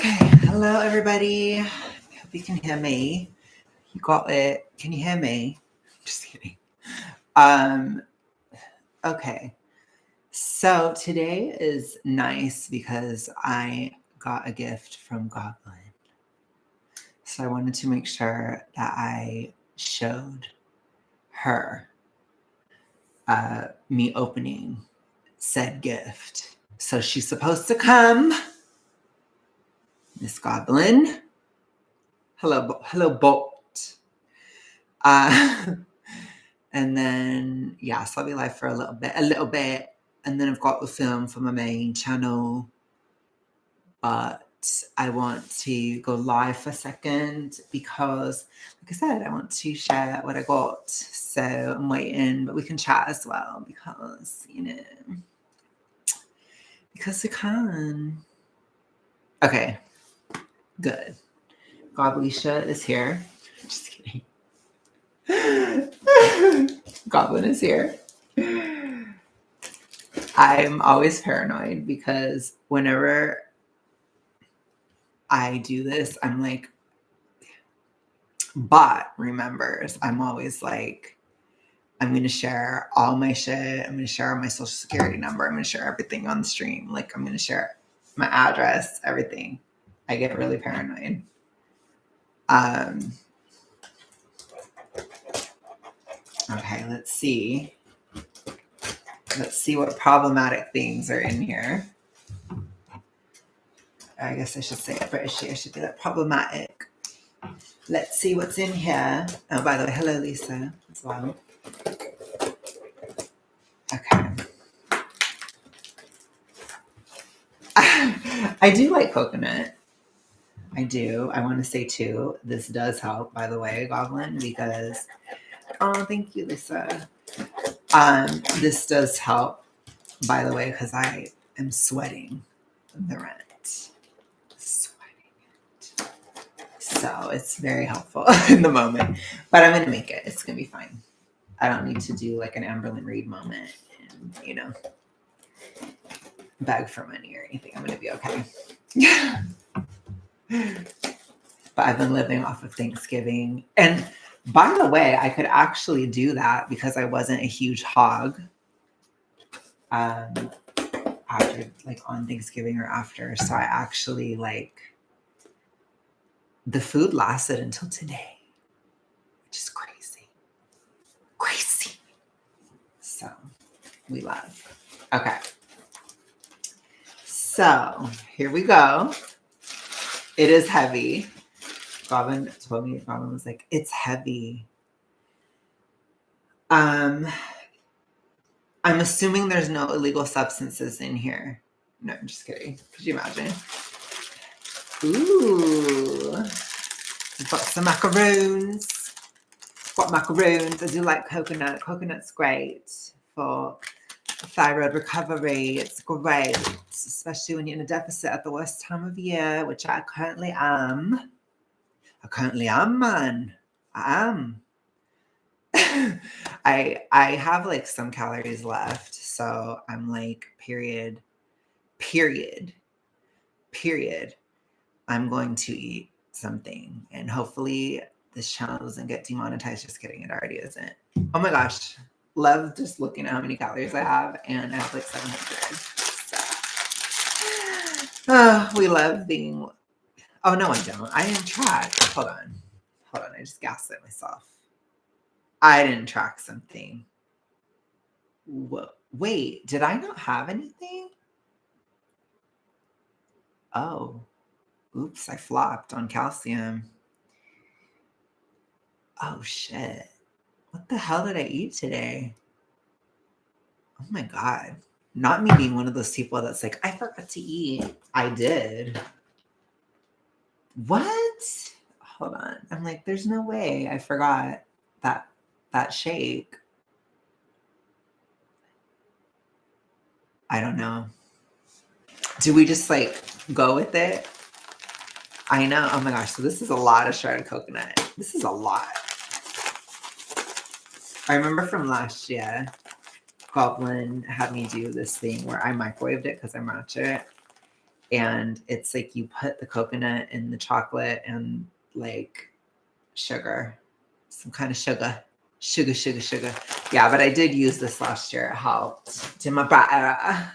Okay, hello everybody. I hope you can hear me. You got it. Can you hear me? Just kidding. Okay. So today is nice because I got a gift from Goblin. So I wanted to make sure that I showed her me opening said gift. So she's supposed to come. Miss Goblin. Hello, Bolt. And then, so I'll be live for a little bit. And then I've got the film for my main channel. But I want to go live for a second because, like I said, I want to share what I got. So I'm waiting, but we can chat as well because, because we can. Okay, good. Goblisha is here. Just kidding. Goblin is here. I'm always paranoid because whenever I do this, I'm like, Bot remembers. I'm always like, I'm going to share all my shit. I'm going to share my social security number. I'm going to share everything on the stream. Like, I'm going to share my address, everything. I get really paranoid. Okay, let's see. Let's see what problematic things are in here. I guess I should say it British. I should be like problematic. Let's see what's in here. Oh, by the way, hello, Lisa, as well. Okay. I do like coconut. I do. I want to say, too, this does help, by the way, Goblin, because... Oh, thank you, Lisa. This does help, by the way, because I am sweating the rent. So it's very helpful in the moment. But I'm going to make it. It's going to be fine. I don't need to do like an Amberlynn Reid moment and, beg for money or anything. I'm going to be okay. But I've been living off of Thanksgiving. And by the way, I could actually do that because I wasn't a huge hog after, like, on Thanksgiving or after. So I actually, like, the food lasted until today, which is crazy. Crazy. So we love. Okay. So here we go. It is heavy. Robin told me, Robin was like, it's heavy. I'm assuming there's no illegal substances in here. No, I'm just kidding. Could you imagine? Ooh. We've got some macaroons. Got macaroons. I do like coconut. Coconut's great for thyroid recovery. It's great, especially when you're in a deficit at the worst time of year, which I currently am. Man. I am. I have like some calories left, so I'm like, period. I'm going to eat something, and hopefully this channel doesn't get demonetized. Just kidding, it already isn't. Oh my gosh, love just looking at how many calories I have, and I have like 700. So, we love being. Oh no, I don't. I didn't track. Hold on. I just gaslit myself. I didn't track something. Whoa. Wait, did I not have anything? Oh, oops, I flopped on calcium. Oh shit. What the hell did I eat today? Oh my God. Not me being one of those people that's like, I forgot to eat. I did. What? Hold on. I'm like, there's no way I forgot that shake. I don't know. Do we just like go with it? I know. Oh my gosh. So this is a lot of shredded coconut. This is a lot. I remember from last year, Goblin had me do this thing where I microwaved it because I'm ratchet. And it's like you put the coconut in the chocolate and like sugar, some kind of sugar. Yeah, but I did use this last year. It helped. Did my better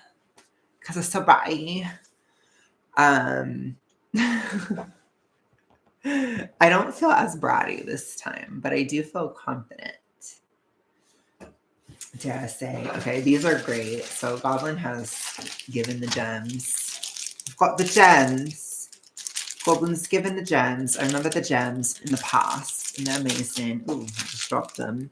because it's so bright. Um, I don't feel as bratty this time, but I do feel confident. Dare I say? Okay, these are great. So Goblin has given the gems. We've got the gems. Goblin's given the gems. I remember the gems in the past, and they're amazing. Ooh, I just dropped them.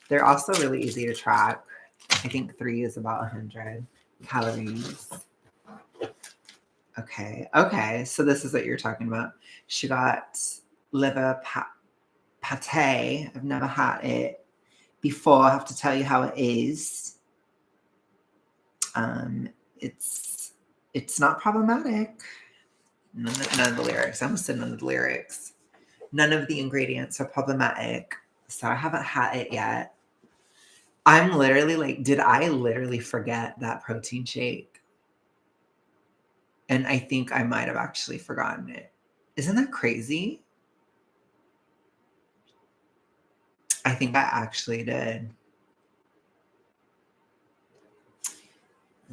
They're also really easy to track. I think 3 is about 100 calories. Okay. So this is what you're talking about. She got liver pate. I've never had it before. I have to tell you how it is. It's not problematic. None of the lyrics. I almost said none of the lyrics. None of the ingredients are problematic. So I haven't had it yet. I'm literally like, did I literally forget that protein shake? And I think I might have actually forgotten it. Isn't that crazy? I think I actually did.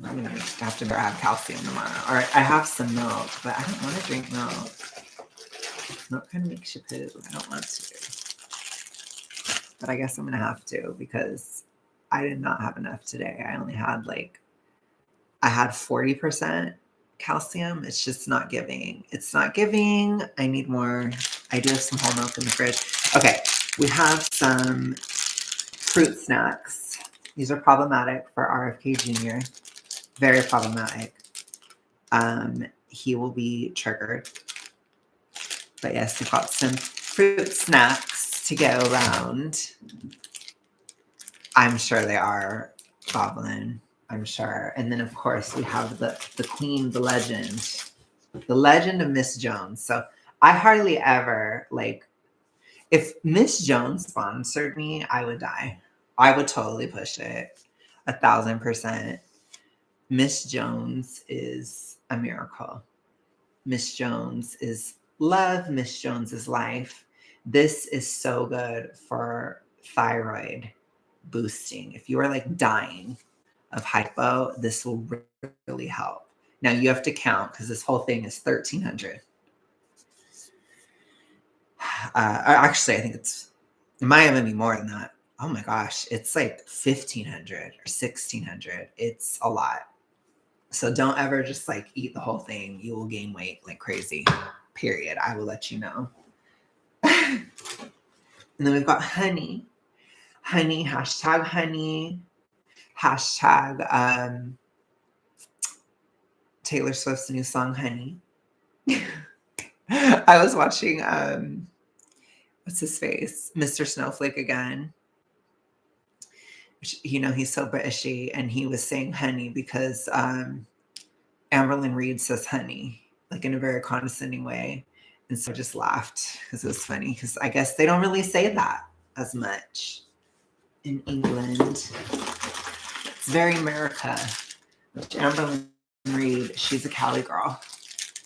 I'm gonna have to grab calcium tomorrow. All right, I have some milk, but I don't want to drink milk. Milk kind of makes you poo. I don't want to. But I guess I'm gonna have to because I did not have enough today. I only had I had 40% calcium. It's just not giving. It's not giving. I need more. I do have some whole milk in the fridge. Okay, we have some fruit snacks. These are problematic for RFK Jr. Very problematic. He will be triggered. But yes, we've got some fruit snacks to go around. I'm sure they are Goblin. I'm sure. And then, of course, we have the queen, the legend of Miss Jones. So I hardly ever, if Miss Jones sponsored me, I would die. I would totally push it 1,000%. Miss Jones is a miracle. Miss Jones is love. Miss Jones is life. This is so good for thyroid boosting. If you are dying of hypo, this will really help. Now you have to count because this whole thing is 1,300. Actually, I think it might even be more than that. Oh my gosh, it's 1,500 or 1,600. It's a lot. So don't ever just eat the whole thing. You will gain weight like crazy. Period. I will let you know. And then we've got honey. Honey, hashtag Taylor Swift's new song, Honey. I was watching, what's his face? Mr. Snowflake again. He's so Britishy, and he was saying honey because Amberlynn Reid says honey, in a very condescending way. And so I just laughed because it was funny because I guess they don't really say that as much in England. It's very America. Amberlynn Reid, she's a Cali girl.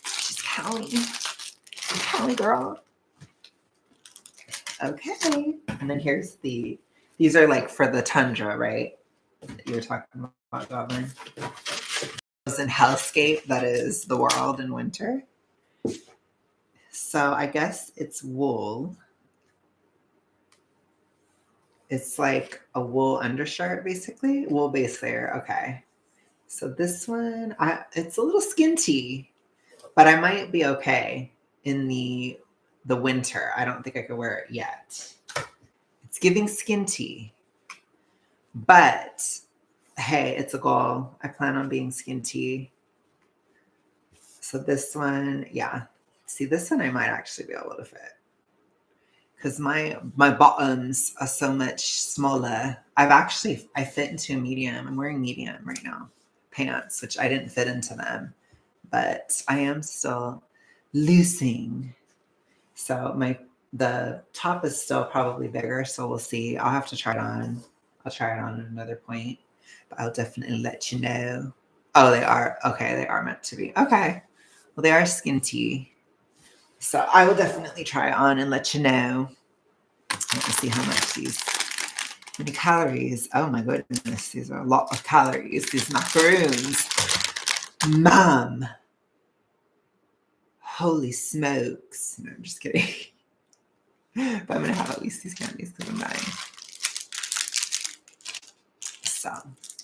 She's Cali girl. Okay. And then here's these are for the tundra, right? You were talking about, Goblin. In hellscape, that is the world in winter. So I guess it's wool. It's like a wool undershirt, basically. Wool base layer. Okay. So this one, it's a little skinty, but I might be okay in the winter. I don't think I could wear it yet. It's giving skinty, but hey, it's a goal. I plan on being skinty. So this one, yeah. See, this one I might actually be able to fit because my bottoms are so much smaller. I fit into a medium. I'm wearing medium right now pants, which I didn't fit into them, but I am still loosing. So the top is still probably bigger. So we'll see. I'll have to try it on. I'll try it on at another point, but I'll definitely let you know. Oh, they are. Okay. They are meant to be. Okay. Well, they are skinty. So I will definitely try it on and let you know. Let me see how much these, many calories. Oh my goodness, these are a lot of calories. These macaroons. Mom. Holy smokes. No, I'm just kidding. But I'm going to have at least these candies because I'm dying. So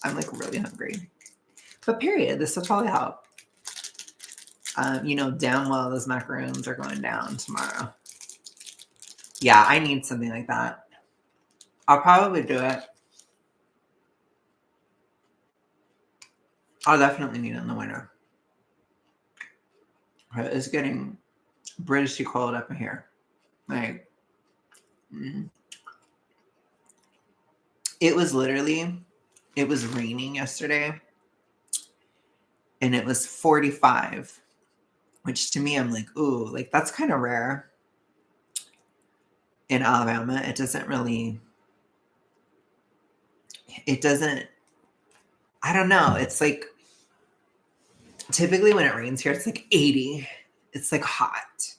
I'm like really hungry. But period, this will probably help. You know damn well those macaroons are going down tomorrow. Yeah, I need something like that. I'll probably do it. I'll definitely need it in the winter. It's getting Britishy cold up in here. Like, it was raining yesterday and it was 45, which to me, I'm like, ooh, like that's kind of rare in Alabama. It doesn't, I don't know. It's like, typically when it rains here, it's like 80. It's like hot.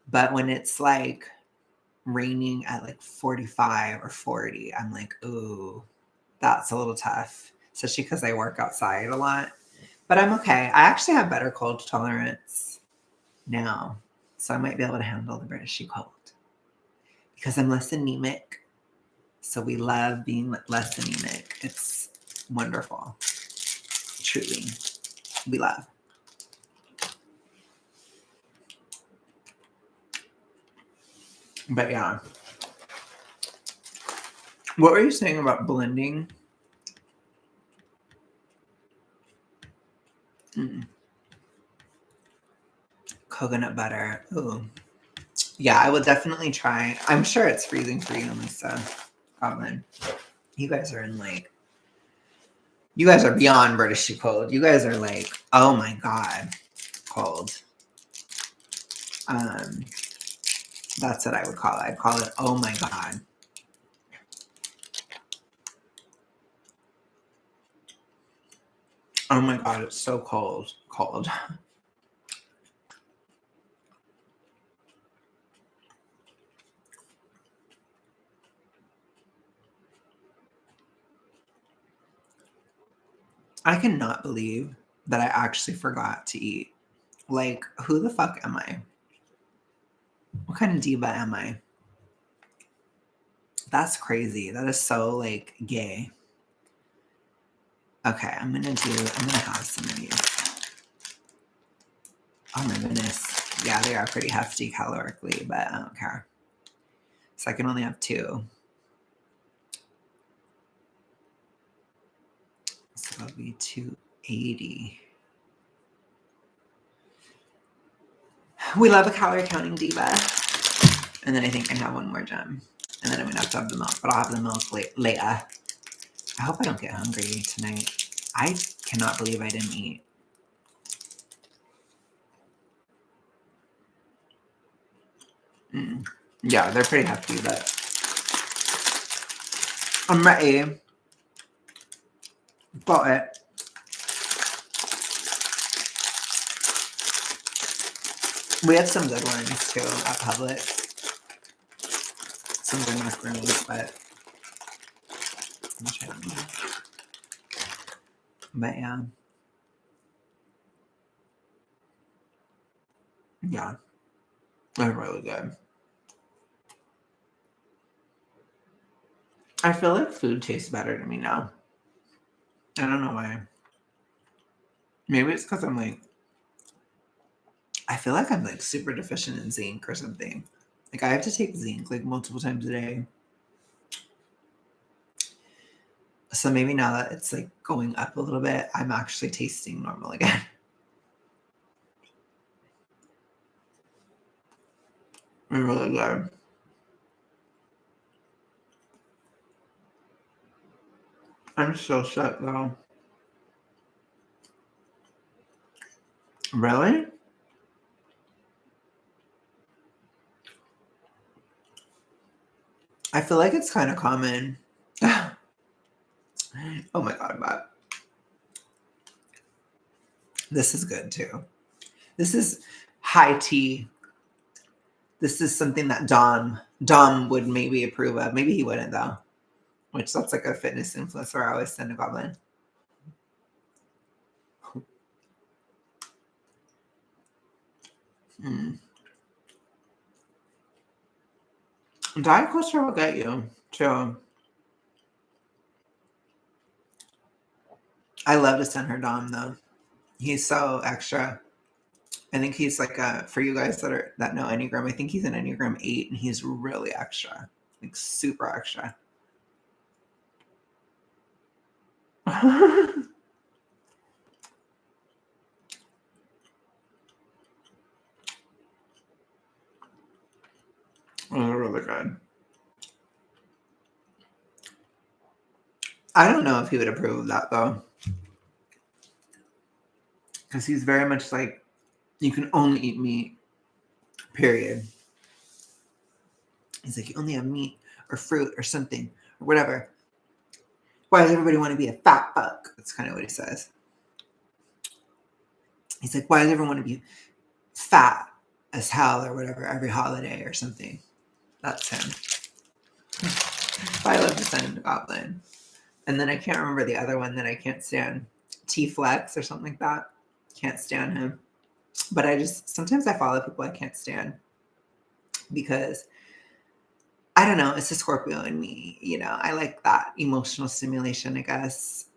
But when it's like raining at like 45 or 40, I'm like, ooh, that's a little tough, especially because I work outside a lot. But I'm okay. I actually have better cold tolerance now, so I might be able to handle the Britishy cold because I'm less anemic. So we love being less anemic. It's wonderful. Truly, we love. But yeah. What were you saying about blending? Coconut butter. Ooh. Yeah, I will definitely try. I'm sure it's freezing for you in this oven. You guys are you guys are beyond British cold. You guys are like, oh my God, cold. That's what I would call it. I'd call it, oh my God. Oh my God, it's so cold. Cold. I cannot believe that I actually forgot to eat. Like, who the fuck am I? What kind of diva am I? That's crazy. That is so like gay. Okay, I'm gonna have some of these. Oh my goodness. Yeah, they are pretty hefty calorically, but I don't care. So I can only have 2. So that'll be 280. We love a calorie counting diva. And then I think I have one more gem. And then I'm gonna have to have the milk, but I'll have the milk later. I hope I don't get hungry tonight. I cannot believe I didn't eat. Yeah, they're pretty hefty, but I'm ready. Got it. We had some good ones too at Publix. Some good macaroons, but yeah. Yeah. They're really good. I feel like food tastes better to me now. I don't know why. Maybe it's because I feel like I'm like super deficient in zinc or something. Like I have to take zinc like multiple times a day. So maybe now that it's like going up a little bit, I'm actually tasting normal again. I'm really good. I'm so sick though. Really? I feel like it's kind of common. Oh my God, but this is good too. This is high tea. This is something that Dom would maybe approve of. Maybe he wouldn't though. Which that's like a fitness influencer I always send a goblin. Diet culture will get you too. I love to send her Dom though. He's so extra. I think he's like for you guys that know Enneagram, I think he's an Enneagram 8 and he's really extra. Like super extra. Oh, really good. I don't know if he would approve of that though. Because he's very much like, you can only eat meat, period. He's like, you only have meat or fruit or something or whatever. Why does everybody want to be a fat fuck? That's kind of what he says. He's like, why does everyone want to be fat as hell or whatever every holiday or something? That's him. I love to send him to Goblin. And then I can't remember the other one that I can't stand. T-Flex or something like that. Can't stand him. But sometimes I follow people I can't stand because I don't know, it's a Scorpio in me, I like that emotional stimulation, I guess.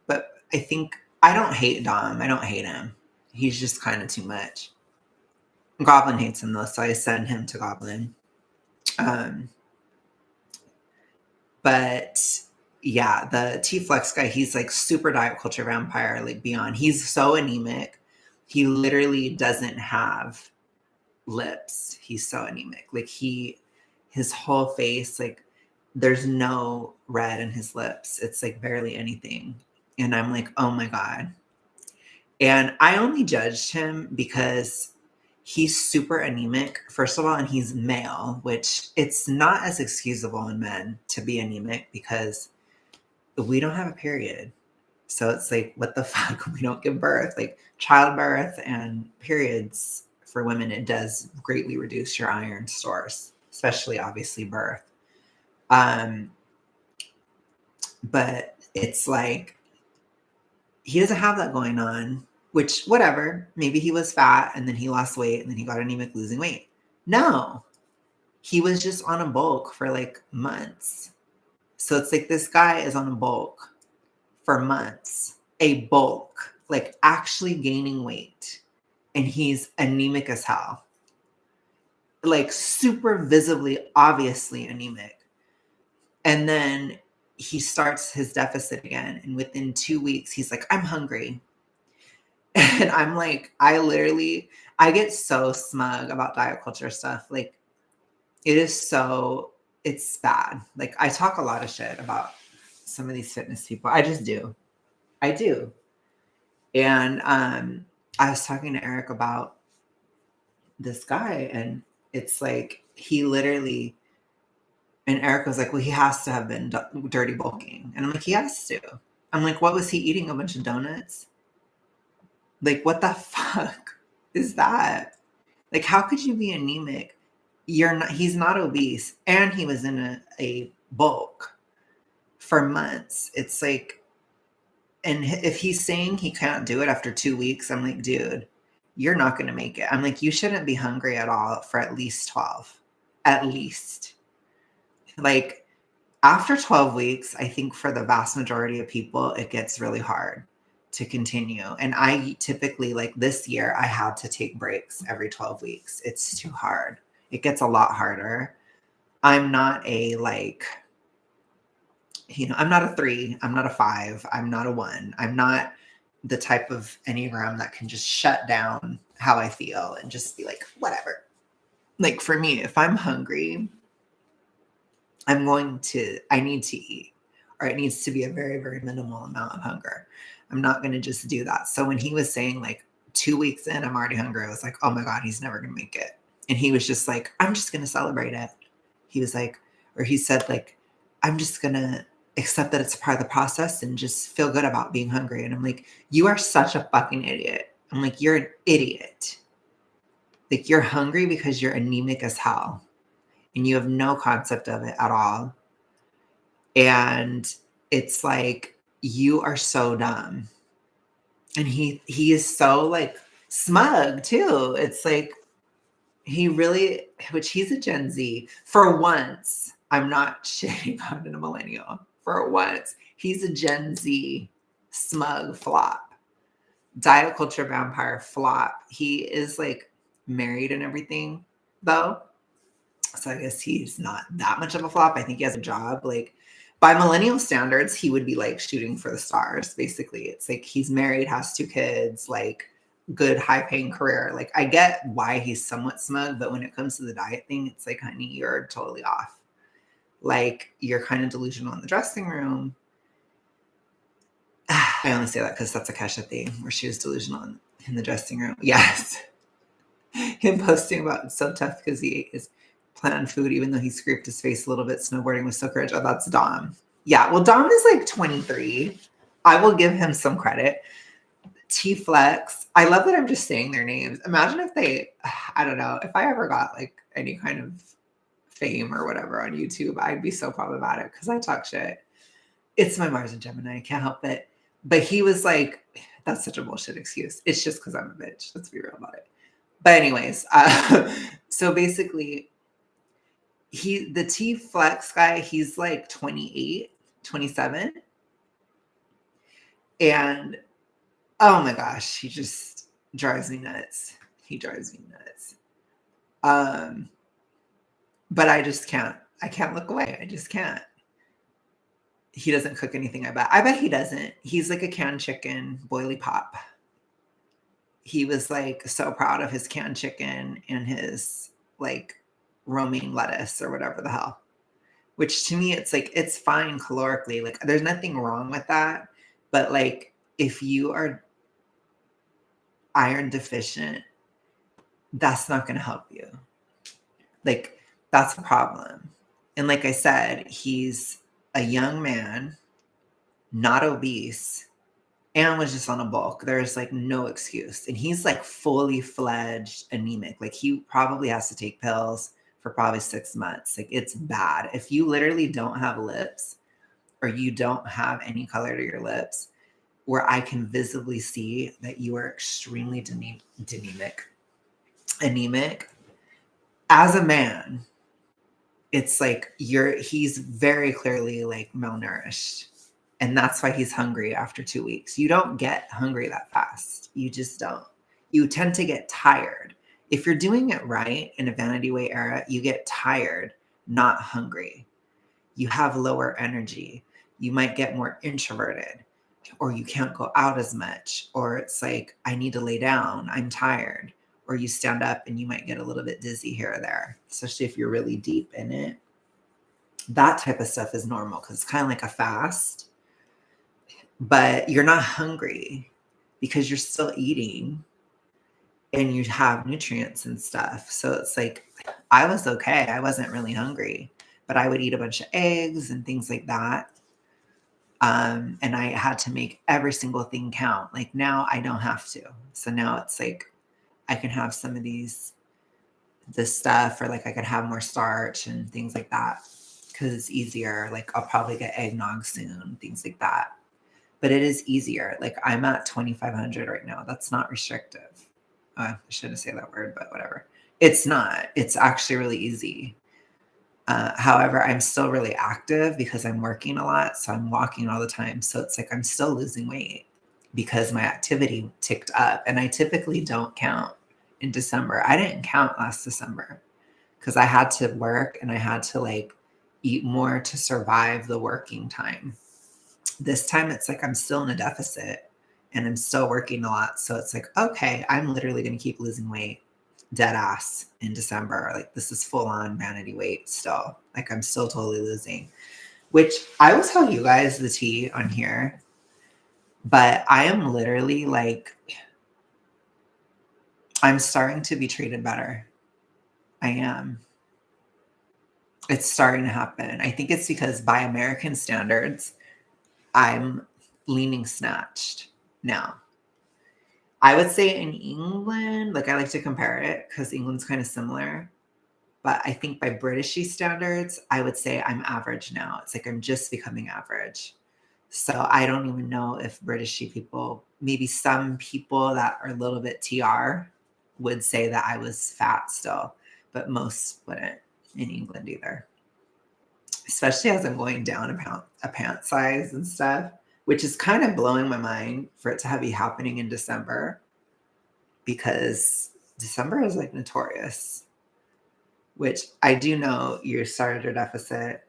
But I think I don't hate Dom. I don't hate him. He's just kind of too much. Goblin hates him though, so I send him to Goblin. But yeah, the T-Flex guy, he's like super diet culture vampire, like beyond. He's so anemic. He literally doesn't have lips. He's so anemic. Like his whole face, like there's no red in his lips. It's like barely anything. And I'm like, oh my God. And I only judged him because he's super anemic, first of all, and he's male, which it's not as excusable in men to be anemic because we don't have a period. So it's like, what the fuck? We don't give birth. Like childbirth and periods for women, it does greatly reduce your iron stores, especially obviously birth. But it's like, he doesn't have that going on, which whatever, maybe he was fat and then he lost weight and then he got anemic losing weight. No, he was just on a bulk for like months. So it's like this guy is on a bulk for months, a bulk, like actually gaining weight. And he's anemic as hell. Like super visibly, obviously anemic. And then he starts his deficit again. And within 2 weeks, he's like, I'm hungry. And I'm like, I get so smug about diet culture stuff. Like it's bad. Like I talk a lot of shit about some of these fitness people. I just do. I do. And I was talking to Eric about this guy and it's like he literally, and Eric was like, well, he has to have been dirty bulking. And I'm like, he has to. I'm like, what was he eating? A bunch of donuts? Like, what the fuck is that? Like, how could you be anemic? He's not obese and he was in a bulk for months. It's like, and if he's saying he can't do it after 2 weeks, I'm like, dude, you're not going to make it. I'm like, you shouldn't be hungry at all for at least 12, at least. Like after 12 weeks, I think for the vast majority of people, it gets really hard to continue. And I typically, like this year, I had to take breaks every 12 weeks. It's too hard. It gets a lot harder. I'm not I'm not a 3. I'm not a 5. I'm not a 1. I'm not the type of Enneagram that can just shut down how I feel and just be like, whatever. Like for me, if I'm hungry, I need to eat, or it needs to be a very, very minimal amount of hunger. I'm not going to just do that. So when he was saying like 2 weeks in, I'm already hungry, I was like, oh my God, he's never going to make it. And he was just like, I'm just going to celebrate it. He was like, or he said like, I'm just going to accept that it's part of the process and just feel good about being hungry. And I'm like, you are such a fucking idiot. I'm like, you're an idiot. Like, you're hungry because you're anemic as hell and you have no concept of it at all. And it's like, you are so dumb. And he is so like smug too. It's like, he really, which he's a Gen Z. For once, I'm not shitting on a millennial. For once, he's a Gen Z smug flop. Diet culture vampire flop. He is like married and everything, though. So I guess he's not that much of a flop. I think he has a job. Like, by millennial standards, he would be like shooting for the stars, basically. It's like he's married, has 2 kids, like good high paying career. Like, I get why he's somewhat smug, but when it comes to the diet thing, it's like, honey, you're totally off. Like, you're kind of delusional in the dressing room. I only say that because that's a Kesha thing where she was delusional in the dressing room. Yes. Him posting about it's so tough because he ate his planned food, even though he scraped his face a little bit snowboarding with so courage. Oh, that's Dom. Yeah, well, Dom is like 23. I will give him some credit. T-Flex. I love that I'm just saying their names. Imagine if they, I don't know, if I ever got like any kind of fame or whatever on YouTube, I'd be so problematic because I talk shit. It's my Mars and Gemini. I can't help it. But he was like, that's such a bullshit excuse. It's just because I'm a bitch. Let's be real about it. But anyways, so basically, the T-Flex guy, he's like 28, 27. And oh my gosh, he just drives me nuts. He drives me nuts. But I just can't. I can't look away. I just can't. He doesn't cook anything, I bet. I bet he doesn't. He's like a canned chicken, boilie pop. He was like so proud of his canned chicken and his like romaine lettuce or whatever the hell. Which to me, it's like, it's fine calorically. Like, there's nothing wrong with that. But like, if you are iron deficient, that's not going to help you. Like, that's a problem. And like I said, he's a young man, not obese, and was just on a bulk. There's like no excuse. And he's like fully fledged anemic. Like, he probably has to take pills for probably 6 months. Like, it's bad. If you literally don't have lips or you don't have any color to your lips, where I can visibly see that you are extremely anemic, as a man, it's like he's very clearly like malnourished. And that's why he's hungry after 2 weeks. You don't get hungry that fast. You just don't. You tend to get tired. If you're doing it right in a vanity weight era, you get tired, not hungry. You have lower energy. You might get more introverted, or you can't go out as much, or it's like, I need to lay down, I'm tired, or you stand up and you might get a little bit dizzy here or there, especially if you're really deep in it. That type of stuff is normal because it's kind of like a fast, but you're not hungry because you're still eating and you have nutrients and stuff. So it's like, I was okay. I wasn't really hungry, but I would eat a bunch of eggs and things like that. And I had to make every single thing count. Like, now I don't have to. So now it's like, I can have some of this stuff, or like I could have more starch and things like that because it's easier. Like, I'll probably get eggnog soon, things like that. But it is easier. Like, I'm at 2,500 right now. That's not restrictive. I shouldn't say that word, but whatever. It's not. It's actually really easy. However, I'm still really active because I'm working a lot. So I'm walking all the time. So it's like, I'm still losing weight because my activity ticked up. And I typically don't count in December. I didn't count last December because I had to work and I had to like eat more to survive the working time. This time it's like, I'm still in a deficit and I'm still working a lot. So it's like, okay, I'm literally going to keep losing weight dead ass in December. Like, this is full on vanity weight still. Like, I'm still totally losing, which I will tell you guys the tea on here, but I am literally like, I'm starting to be treated better. I am. It's starting to happen. I think it's because by American standards, I'm leaning snatched now. I would say in England, like I like to compare it because England's kind of similar. But I think by Britishy standards, I would say I'm average now. It's like I'm just becoming average. So I don't even know if Britishy people, maybe some people that are a little bit TR would say that I was fat still, but most wouldn't in England either. Especially as I'm going down a pant size and stuff, which is kind of blowing my mind for it to be happening in December because December is like notorious, which I do know your starter deficit,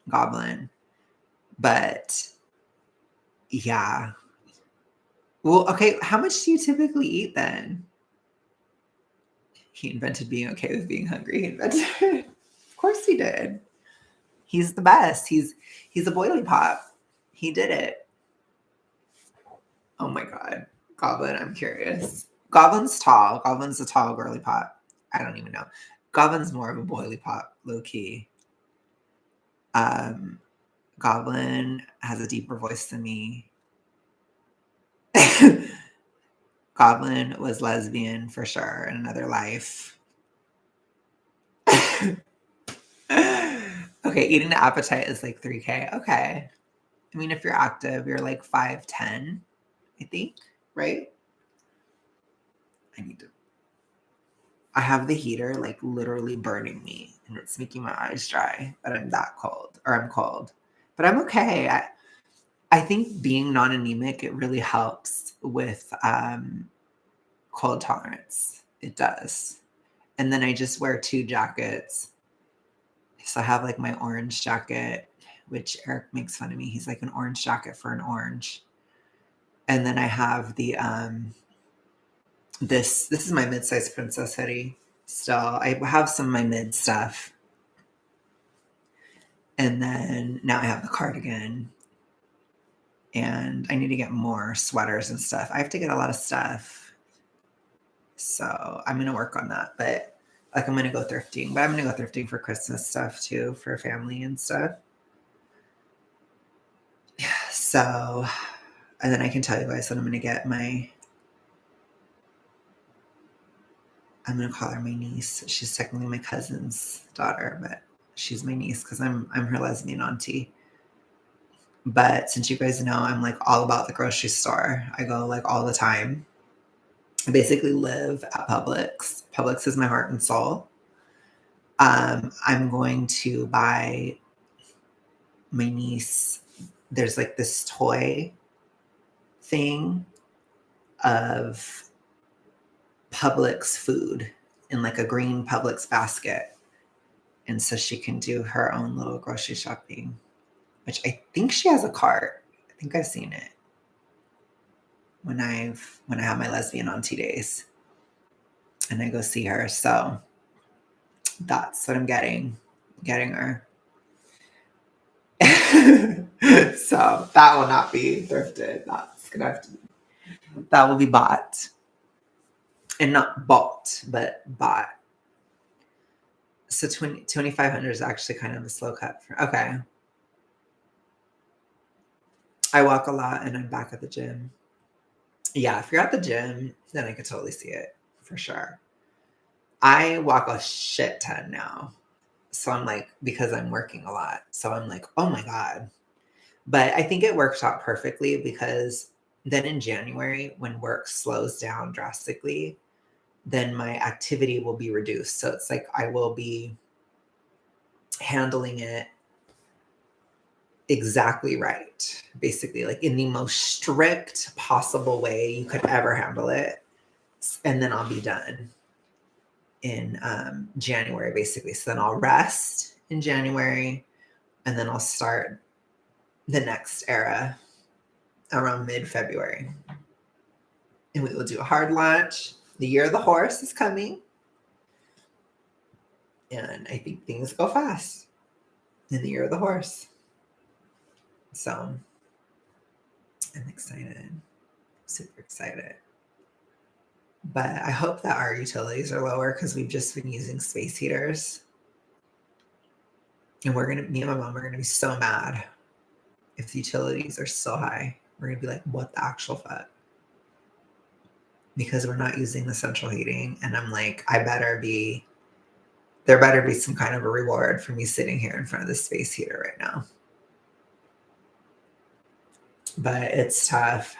goblin, but yeah. Well, okay, how much do you typically eat then? He invented being okay with being hungry. He invented Of course he did. He's the best. He's a boilie pop. He did it. Oh my god. Goblin, I'm curious. Goblin's tall. Goblin's a tall girly pop. I don't even know. Goblin's more of a boilie pop, low key. Um, Goblin has a deeper voice than me. Goblin was lesbian for sure in another life. Okay, eating the appetite is like 3K. Okay. I mean, if you're active, you're like 5'10", I think, right? I have the heater like literally burning me and it's making my eyes dry, but I'm that cold or I'm cold. But I'm okay. I think being non-anemic, it really helps with cold tolerance. It does. And then I just wear 2 jackets. So I have like my orange jacket, which Eric makes fun of me. He's like an orange jacket for an orange. And then I have the this is my mid-sized princess hoodie. Still, I have some of my mid stuff. And then now I have the cardigan. And I need to get more sweaters and stuff. I have to get a lot of stuff. So I'm gonna work on that. But like I'm gonna go thrifting. But I'm gonna go thrifting for Christmas stuff too, for family and stuff. So and then I can tell you guys that I'm gonna get I'm gonna call her my niece. She's technically my cousin's daughter, but she's my niece because I'm her lesbian auntie. But since you guys know, I'm like all about the grocery store. I go like all the time. I basically live at Publix. Publix is my heart and soul. I'm going to buy my niece. There's like this toy thing of Publix food in like a green Publix basket. And so she can do her own little grocery shopping, which I think she has a cart. I think I've seen it when I have my lesbian auntie days and I go see her. So that's what I'm getting her. So that will not be thrifted. That will be bought. And not bought, but bought. So 2,500 is actually kind of a slow cut. Okay. I walk a lot and I'm back at the gym. Yeah, if you're at the gym, then I could totally see it for sure. I walk a shit ton now. So I'm like, because I'm working a lot. So I'm like, oh my God. But I think it works out perfectly because then in January, when work slows down drastically, then my activity will be reduced. So it's like I will be handling it exactly right, basically, like in the most strict possible way you could ever handle it. And then I'll be done in January, basically. So then I'll rest in January and then I'll start the next era around mid-February. And we will do a hard launch. The year of the horse is coming. And I think things go fast in the year of the horse. So I'm excited. Super excited. But I hope that our utilities are lower because we've just been using space heaters. And me and my mom are gonna be so mad if the utilities are so high. We're gonna be like, what the actual fuck? because we're not using the central heating. And I'm like, there better be some kind of a reward for me sitting here in front of the space heater right now. But it's tough.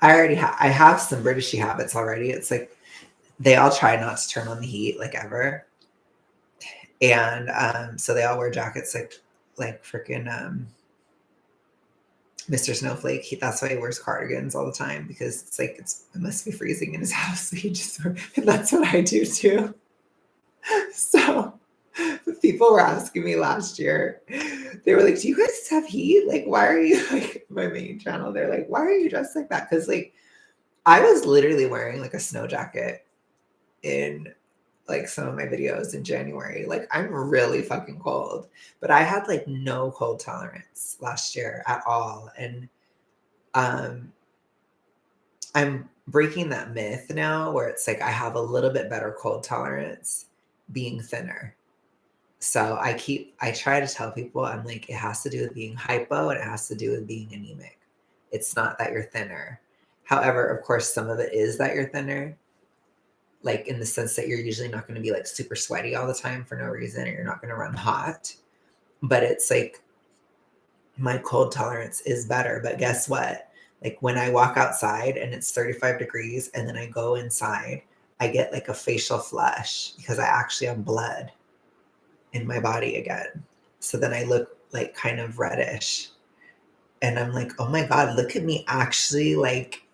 I have some Britishy habits already. It's like they all try not to turn on the heat like ever. And so they all wear jackets like freaking Mr. Snowflake. That's why he wears cardigans all the time, because it's like it must be freezing in his house. So that's what I do too. So people were asking me last year, they were like, do you guys have heat? Like, why are you, like, my main channel, they're like, why are you dressed like that? Because like I was literally wearing like a snow jacket in like some of my videos in January. Like, I'm really fucking cold, but I had like no cold tolerance last year at all. And I'm breaking that myth now where it's like I have a little bit better cold tolerance being thinner. So I try to tell people, I'm like, it has to do with being hypo and it has to do with being anemic. It's not that you're thinner. However, of course, some of it is that you're thinner, like in the sense that you're usually not going to be like super sweaty all the time for no reason, or you're not going to run hot. But it's like my cold tolerance is better. But guess what? Like when I walk outside and it's 35 degrees and then I go inside, I get like a facial flush because I actually have blood in my body again. So then I look like kind of reddish. And I'm like, oh my God, look at me actually like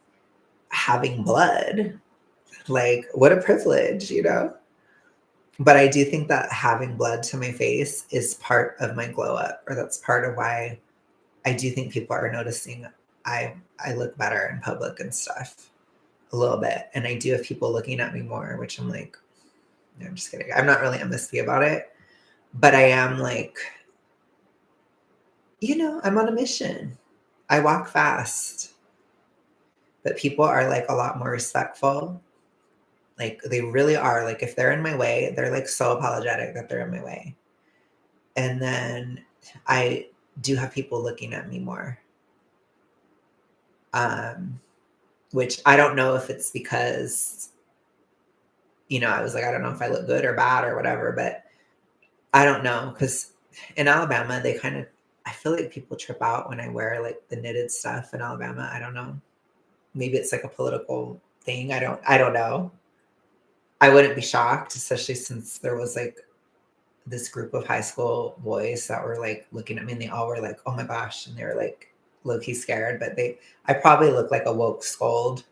having blood. Like, what a privilege, you know? But I do think that having blood to my face is part of my glow up, or that's part of why I do think people are noticing I look better in public and stuff a little bit. And I do have people looking at me more, which I'm like, no, I'm just kidding. I'm not really MSP about it, but I am like, you know, I'm on a mission. I walk fast, but people are like a lot more respectful. Like they really are. Like if they're in my way, they're like so apologetic that they're in my way. And then I do have people looking at me more. Which I don't know if it's because, you know, I was like, I don't know if I look good or bad or whatever, but I don't know. Because in Alabama, I feel like people trip out when I wear like the knitted stuff in Alabama. I don't know. Maybe it's like a political thing. I don't know. I wouldn't be shocked, especially since there was like this group of high school boys that were like looking at me and they all were like, oh my gosh. And they were like low-key scared, but I probably look like a woke scold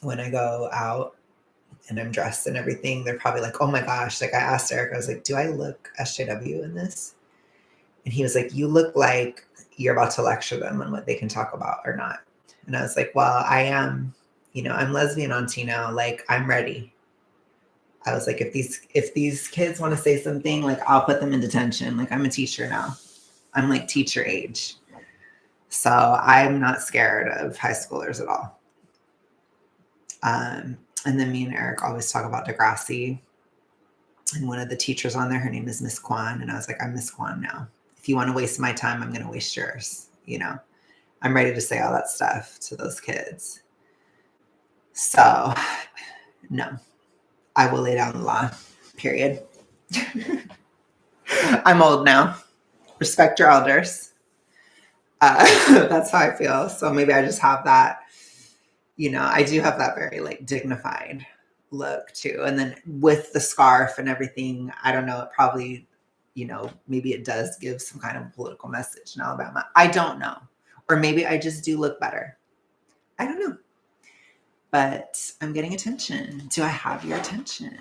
when I go out and I'm dressed and everything. They're probably like, oh my gosh. Like I asked Eric, I was like, do I look SJW in this? And he was like, you look like you're about to lecture them on what they can talk about or not. And I was like, well, I am, you know, I'm lesbian auntie now. Like I'm ready. I was like, if these kids want to say something, like I'll put them in detention. Like I'm a teacher now. I'm like teacher age. So I'm not scared of high schoolers at all. And then me and Eric always talk about Degrassi. And one of the teachers on there, her name is Miss Kwan. And I was like, I'm Miss Kwan now. If you want to waste my time, I'm going to waste yours. You know, I'm ready to say all that stuff to those kids. So no, I will lay down the law, period. I'm old now. Respect your elders. That's how I feel. So maybe I just have that, you know, I do have that very like dignified look too. And then with the scarf and everything, I don't know, it probably, you know, maybe it does give some kind of political message in Alabama. I don't know. Or maybe I just do look better. I don't know. But I'm getting attention. Do I have your attention?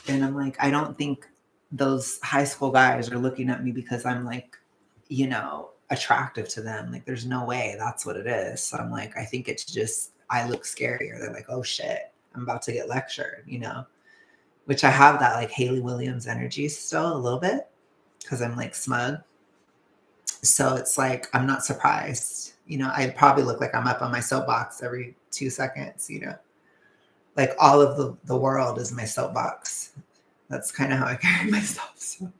And I'm like, I don't think those high school guys are looking at me because I'm like, you know, attractive to them. Like there's no way that's what it is. So I'm like, I think it's just, I look scarier. They're like, oh shit, I'm about to get lectured, you know, which I have that like Haley Williams energy still a little bit because I'm like smug. So it's like, I'm not surprised. You know, I probably look like I'm up on my soapbox every 2 seconds, you know, like all of the world is my soapbox. That's kind of how I carry myself. So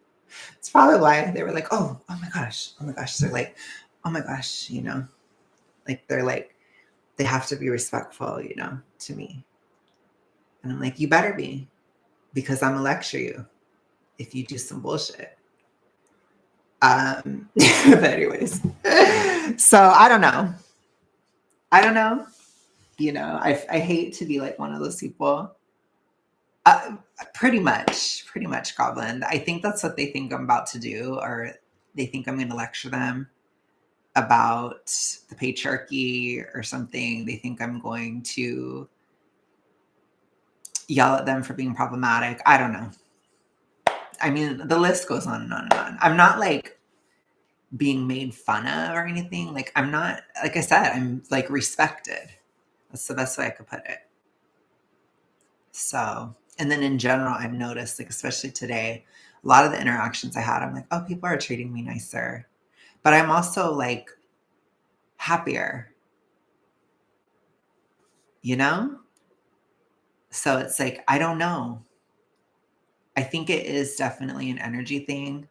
it's probably why they were like, oh my gosh. They're like, oh my gosh, you know, like they're like, they have to be respectful, to me. And I'm like, you better be, because I'm gonna lecture you if you do some bullshit. But anyways, so I don't know. I hate to be like one of those people. Uh, pretty much, Goblin. I think that's what they think I'm about to do, or they think I'm going to lecture them about the patriarchy or something. They think I'm going to yell at them for being problematic. I don't know. I mean, the list goes on and on and on. I'm not like being made fun of or anything. Like, I'm not, like I said, I'm like respected. That's the best way I could put it. So, and then in general, I've noticed, like, especially today, a lot of the interactions I had, I'm like, oh, people are treating me nicer. But I'm also like happier, you know? So it's like, I don't know. I think it is definitely an energy thing.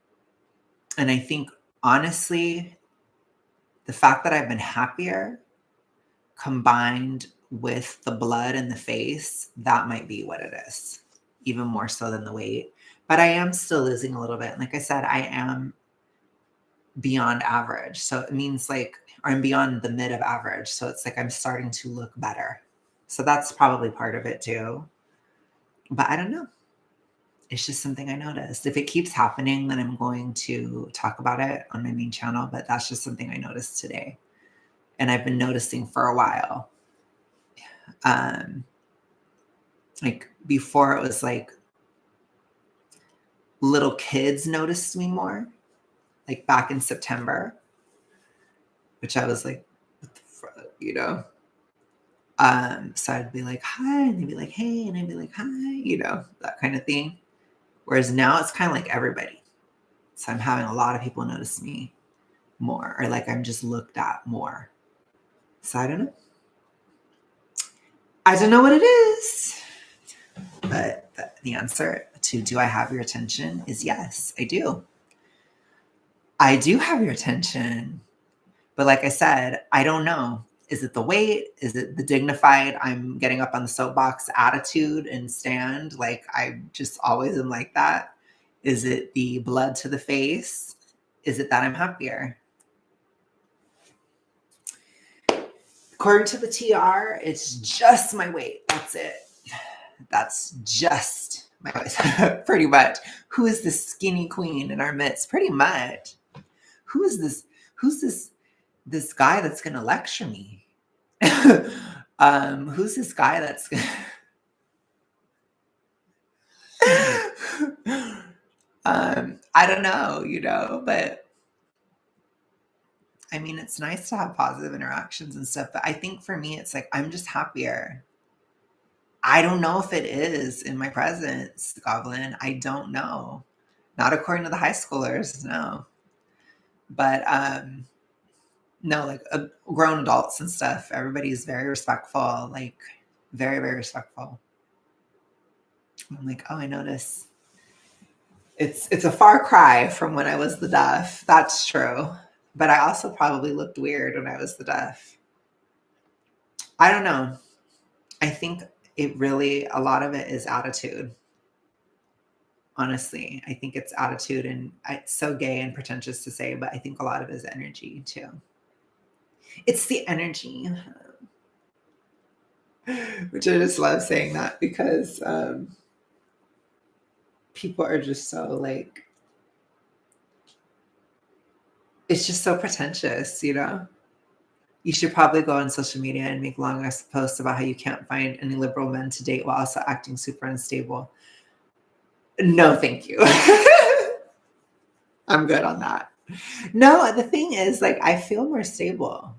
And I think, honestly, the fact that I've been happier combined with the blood in the face, that might be what it is, even more so than the weight. But I am still losing a little bit. Like I said, I am beyond average. So it means like, or I'm beyond the mid of average. So it's like I'm starting to look better. So that's probably part of it too. But I don't know. It's just something I noticed. If it keeps happening, then I'm going to talk about it on my main channel. But that's just something I noticed today. And I've been noticing for a while. Like before, it was like little kids noticed me more, like back in September, which I was like, what the fuck. So I'd be like, hi, and they'd be like, hey, and I'd be like, hi, that kind of thing. Whereas now it's kind of like everybody. So I'm having a lot of people notice me more, or like I'm just looked at more. So I don't know. I don't know what it is. But the answer to do I have your attention is yes, I do. I do have your attention. But like I said, I don't know. Is it the weight? Is it the dignified, I'm getting up on the soapbox attitude and stand? Like I just always am like that. Is it the blood to the face? Is it that I'm happier? According to the TR, it's just my weight. That's it. That's just my weight. Pretty much. Who is the skinny queen in our midst? Pretty much. Who is this? Who's this guy that's going to lecture me? Who's this guy that's I don't know, but I mean, it's nice to have positive interactions and stuff, but I think for me, it's like, I'm just happier. I don't know if it is in my presence, Goblin. I don't know. Not according to the high schoolers, no. But no, like grown adults and stuff. Everybody's very respectful, like very, very respectful. I'm like, oh, I notice. It's a far cry from when I was the deaf. That's true. But I also probably looked weird when I was the deaf. I don't know. I think a lot of it is attitude. Honestly, I think it's attitude, and it's so gay and pretentious to say, but I think a lot of it is energy too. It's the energy, which I just love saying that because people are just so like, it's just so pretentious. You should probably go on social media and make long ass posts about how you can't find any liberal men to date while also acting super unstable. No, thank you. I'm good on that. No, the thing is, like, I feel more stable.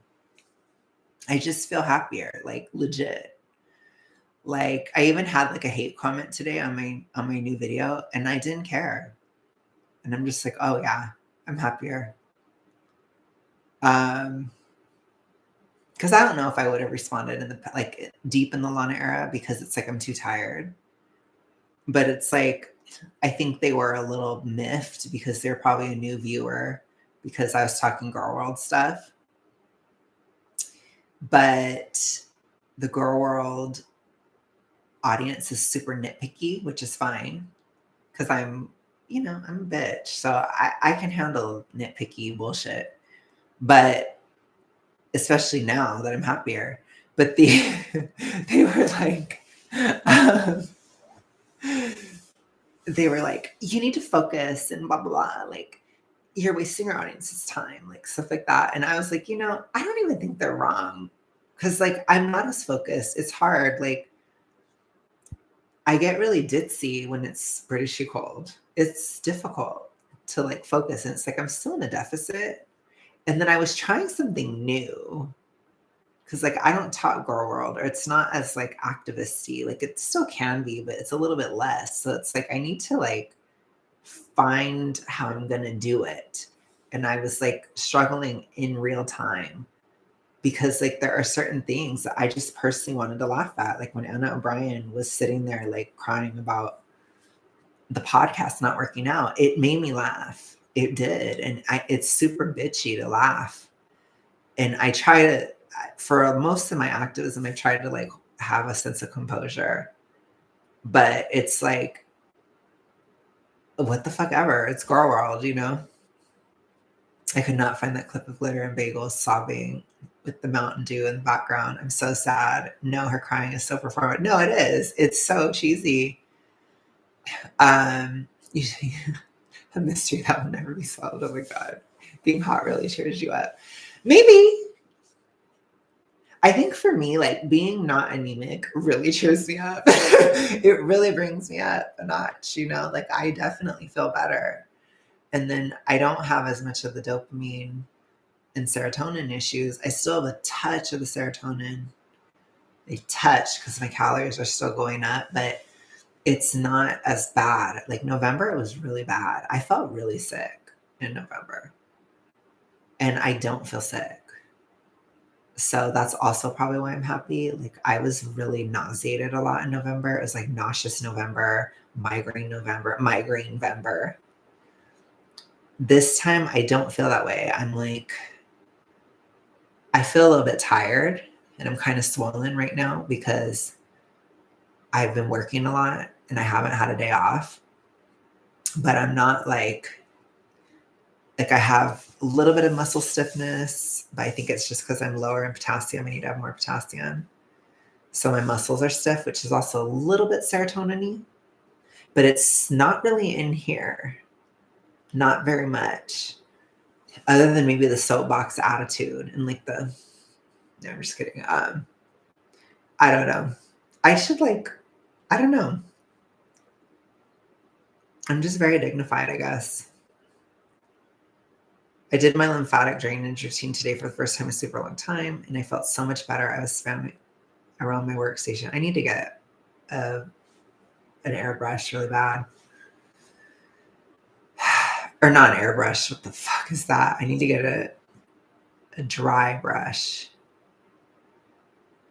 I just feel happier, like legit. Like, I even had like a hate comment today on my new video, and I didn't care. And I'm just like, oh yeah, I'm happier. Because I don't know if I would have responded in the like deep in the Lana era, because it's like I'm too tired. But it's like, I think they were a little miffed because they're probably a new viewer because I was talking girl world stuff. But the girl world audience is super nitpicky, which is fine because I'm a bitch. So I can handle nitpicky bullshit. But especially now that I'm happier. But they were like, um, they were like, you need to focus and blah, blah, blah. Like, you're wasting your audience's time, like stuff like that. And I was like, I don't even think they're wrong. Cause like, I'm not as focused. It's hard. Like, I get really ditzy when it's Britishly cold. It's difficult to like focus. And it's like, I'm still in a deficit. And then I was trying something new. Cause like, I don't talk girl world, or it's not as like activisty. Like, it still can be, but it's a little bit less. So it's like, I need to like find how I'm going to do it. And I was like struggling in real time because like there are certain things that I just personally wanted to laugh at. Like when Anna O'Brien was sitting there like crying about the podcast not working out, it made me laugh. It did. And it's super bitchy to laugh. And I try to, for most of my activism, I tried to like have a sense of composure. But it's like, what the fuck ever. It's girl world. I could not find that clip of Glitter and Bagels sobbing with the Mountain Dew in the background. I'm so sad. No, her crying is so performative. No, it is. It's so cheesy. Usually a mystery that will never be solved. Oh my God. Being hot really cheers you up. Maybe. I think for me, like being not anemic really cheers me up. It really brings me up a notch, like I definitely feel better. And then I don't have as much of the dopamine and serotonin issues. I still have a touch of the serotonin, a touch, because my calories are still going up, but it's not as bad. Like November, it was really bad. I felt really sick in November, and I don't feel sick. So that's also probably why I'm happy. Like I was really nauseated a lot in November. It was like nauseous November, migraine November. This time I don't feel that way. I'm like, I feel a little bit tired and I'm kind of swollen right now because I've been working a lot and I haven't had a day off. But I'm not like I have a little bit of muscle stiffness, but I think it's just because I'm lower in potassium. I need to have more potassium. So my muscles are stiff, which is also a little bit serotonin-y, but it's not really in here. Not very much. Other than maybe the soapbox attitude and like no, I'm just kidding. I don't know. I should I don't know. I'm just very dignified, I guess. I did my lymphatic drainage routine today for the first time in a super long time, and I felt so much better. I was spamming around my workstation. I need to get an airbrush really bad. Or not an airbrush. What the fuck is that? I need to get a dry brush.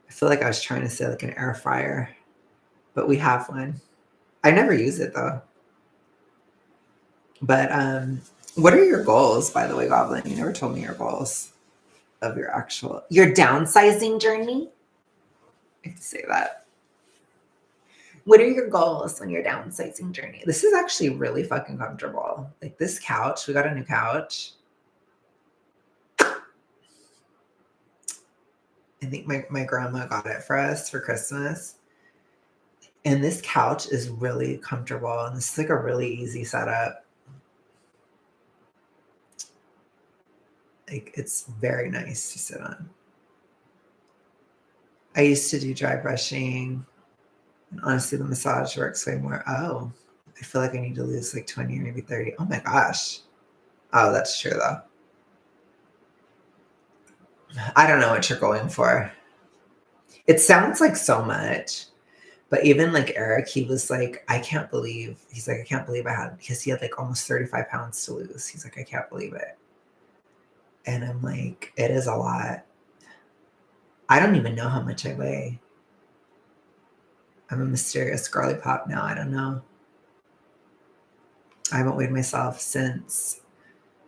I feel like I was trying to say like an air fryer, but we have one. I never use it though. But what are your goals, by the way, Goblin? You never told me your goals of your downsizing journey. I have to say that. What are your goals on your downsizing journey? This is actually really fucking comfortable. Like this couch, we got a new couch. I think my grandma got it for us for Christmas. And this couch is really comfortable. And this is like a really easy setup. Like it's very nice to sit on. I used to do dry brushing. And honestly, the massage works way more. Oh, I feel like I need to lose like 20 or maybe 30. Oh my gosh. Oh, that's true though. I don't know what you're going for. It sounds like so much. But even like Eric, he was like, I can't believe I had, because he had like almost 35 pounds to lose. He's like, I can't believe it. And I'm like, it is a lot. I don't even know how much I weigh. I'm a mysterious girly pop now. I don't know. I haven't weighed myself since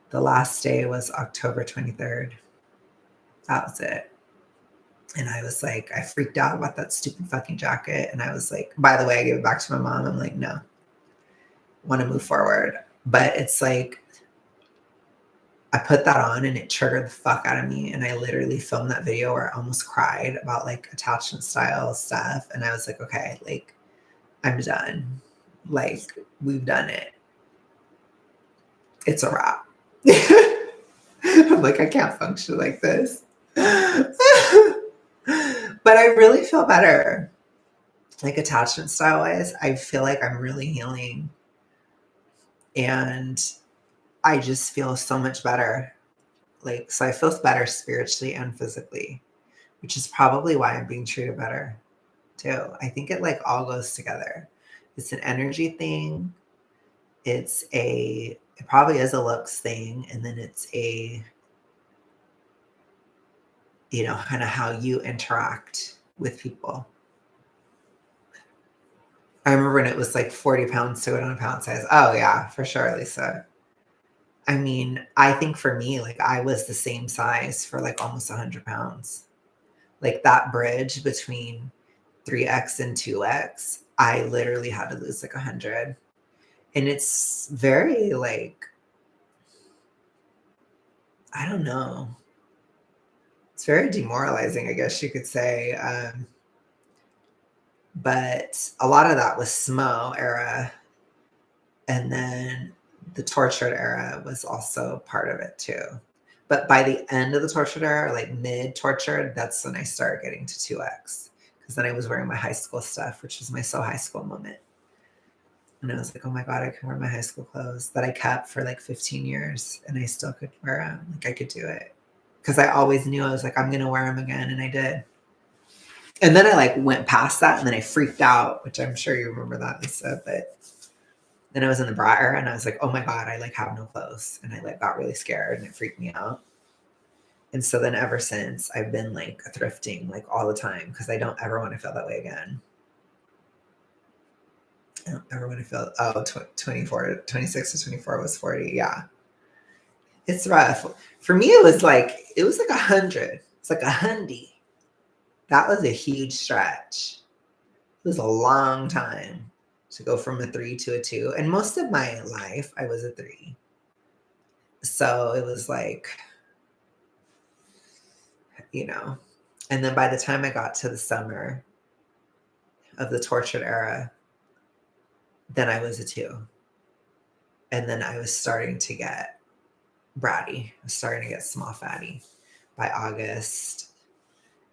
the last day was October 23rd. That was it. And I was like, I freaked out about that stupid fucking jacket. And I was like, by the way, I gave it back to my mom. I'm like, no, want to move forward. But it's like, I put that on and it triggered the fuck out of me. And I literally filmed that video where I almost cried about like attachment style stuff. And I was like, okay, like, I'm done. Like, we've done it. It's a wrap. I'm like, I can't function like this. But I really feel better. Like attachment style wise, I feel like I'm really healing. And I just feel so much better. Like, so I feel better spiritually and physically, which is probably why I'm being treated better too. I think it like all goes together. It's an energy thing. It probably is a looks thing. And then it's a, you know, kind of how you interact with people. I remember when it was like 40 pounds to go down a pound size. Oh yeah, for sure, Lisa. I mean, I think for me, like I was the same size for like almost 100 pounds. Like that bridge between 3X and 2X, I literally had to lose like 100. And it's very like, I don't know. It's very demoralizing, I guess you could say. But a lot of that was SMO era. And then the tortured era was also part of it too. But by the end of the tortured era, like mid tortured, that's when I started getting to 2X. Because then I was wearing my high school stuff, which was my so high school moment. And I was like, oh my God, I can wear my high school clothes that I kept for like 15 years and I still could wear them. Like I could do it. Because I always knew I was like, I'm going to wear them again. And I did. And then I like went past that and then I freaked out, which I'm sure you remember that, Lisa. But then I was in the bra era and I was like, oh my God, I like have no clothes. And I like got really scared and it freaked me out. And so then ever since I've been like thrifting like all the time because I don't ever want to feel that way again. I don't ever want to feel, 24, 26 to 24 was 40. Yeah. It's rough. For me, it was like 100. It's like 100. That was a huge stretch. It was a long time to go from a 3 to a 2. And most of my life, I was a 3. So it was like, you know, and then by the time I got to the summer of the tortured era, then I was a 2. And then I was starting to get bratty. I was starting to get small fatty. By August,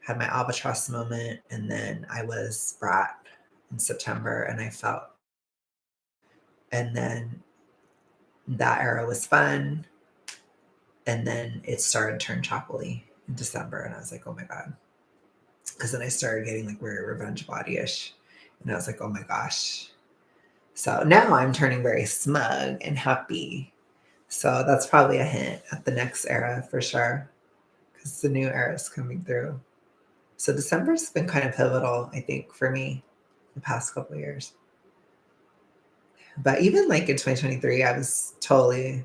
had my albatross moment, and then I was brat in September, and I felt, and then that era was fun, and then it started to turn choppily in December, and I was like, oh my God. Because then I started getting like very revenge body-ish, and I was like, oh my gosh. So now I'm turning very smug and happy. So that's probably a hint at the next era for sure, because the new era is coming through. So December's been kind of pivotal, I think, for me the past couple of years. But even like in 2023, I was totally